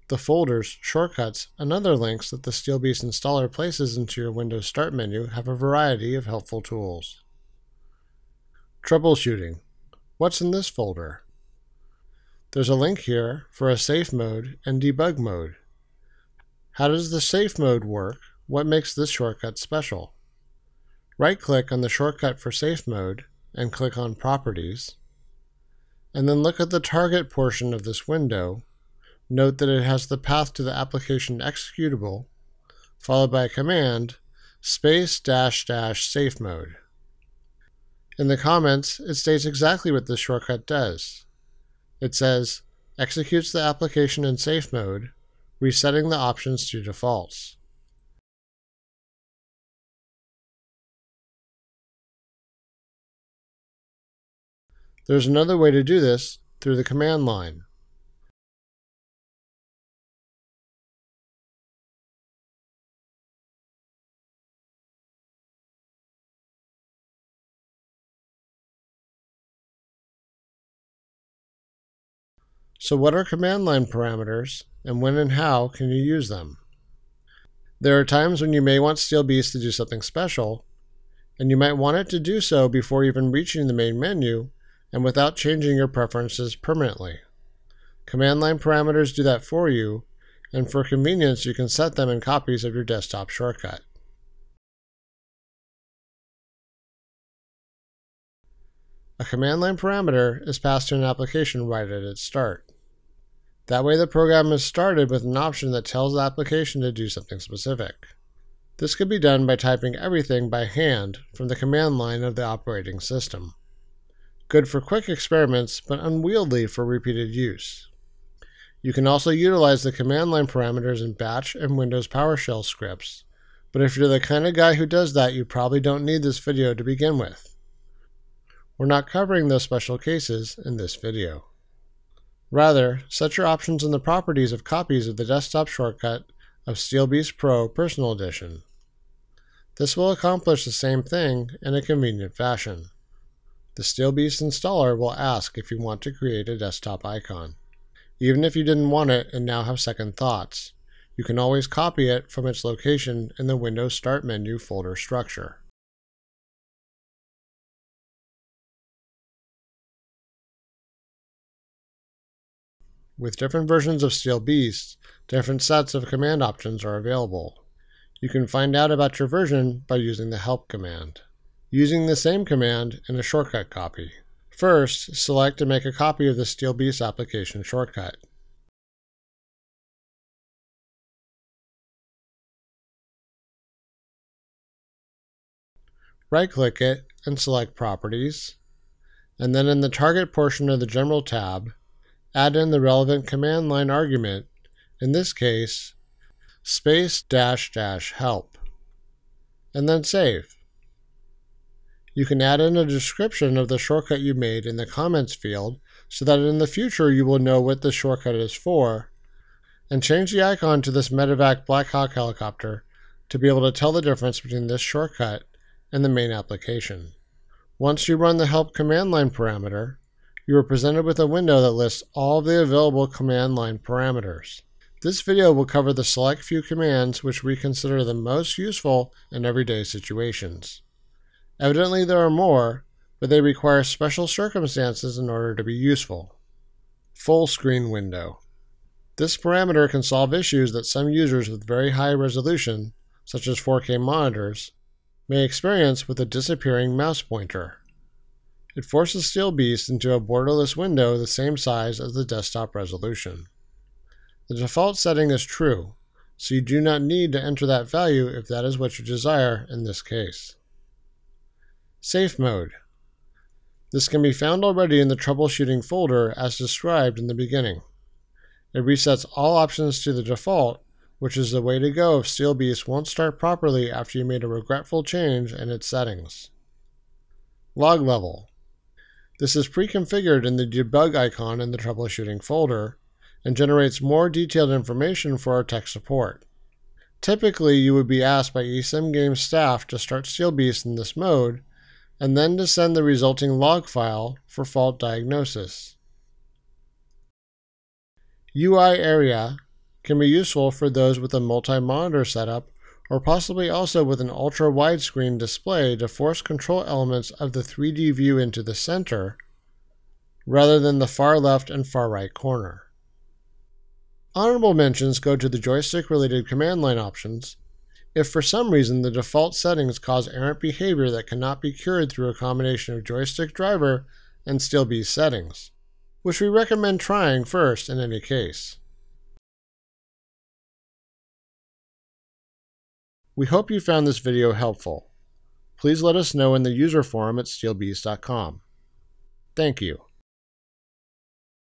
The folders, shortcuts, and other links that the SteelBeast installer places into your Windows Start menu have a variety of helpful tools. Troubleshooting. What's in this folder? There's a link here for a safe mode and debug mode. How does the safe mode work? What makes this shortcut special? Right-click on the shortcut for safe mode and click on Properties, and then look at the target portion of this window. Note that it has the path to the application executable, followed by a command, --safe mode. In the comments, it states exactly what this shortcut does. It says, executes the application in safe mode, resetting the options to defaults. There's another way to do this through the command line. So what are command line parameters, and when and how can you use them? There are times when you may want SteelBeast to do something special, and you might want it to do so before even reaching the main menu and without changing your preferences permanently. Command line parameters do that for you, and for convenience you can set them in copies of your desktop shortcut. A command line parameter is passed to an application right at its start. That way the program is started with an option that tells the application to do something specific. This could be done by typing everything by hand from the command line of the operating system. Good for quick experiments, but unwieldy for repeated use. You can also utilize the command line parameters in Bash and Windows PowerShell scripts, but if you're the kind of guy who does that, you probably don't need this video to begin with. We're not covering those special cases in this video. Rather, set your options in the properties of copies of the desktop shortcut of SteelBeast Pro Personal Edition. This will accomplish the same thing in a convenient fashion. The SteelBeast installer will ask if you want to create a desktop icon. Even if you didn't want it and now have second thoughts, you can always copy it from its location in the Windows Start menu folder structure. With different versions of SteelBeast, different sets of command options are available. You can find out about your version by using the help command. Using the same command in a shortcut copy. First, select and make a copy of the SteelBeast application shortcut. Right-click it and select Properties, and then in the Target portion of the General tab, add in the relevant command line argument, in this case, --help, and then save. You can add in a description of the shortcut you made in the comments field so that in the future you will know what the shortcut is for, and change the icon to this Medevac Black Hawk helicopter to be able to tell the difference between this shortcut and the main application. Once you run the help command line parameter, you are presented with a window that lists all of the available command line parameters. This video will cover the select few commands which we consider the most useful in everyday situations. Evidently there are more, but they require special circumstances in order to be useful. Full screen window. This parameter can solve issues that some users with very high resolution, such as 4K monitors, may experience with a disappearing mouse pointer. It forces SteelBeast into a borderless window the same size as the desktop resolution. The default setting is true, so you do not need to enter that value if that is what you desire in this case. Safe mode. This can be found already in the troubleshooting folder as described in the beginning. It resets all options to the default, which is the way to go if SteelBeast won't start properly after you made a regretful change in its settings. Log level. This is pre-configured in the debug icon in the troubleshooting folder and generates more detailed information for our tech support. Typically, you would be asked by eSIMGames staff to start SteelBeast in this mode and then to send the resulting log file for fault diagnosis. UI area can be useful for those with a multi-monitor setup or possibly also with an ultra-widescreen display to force control elements of the 3D view into the center rather than the far left and far right corner. Honorable mentions go to the joystick-related command line options. If for some reason the default settings cause errant behavior that cannot be cured through a combination of joystick driver and SteelBeast settings, which we recommend trying first in any case. We hope you found this video helpful. Please let us know in the user forum at steelbeast.com. Thank you.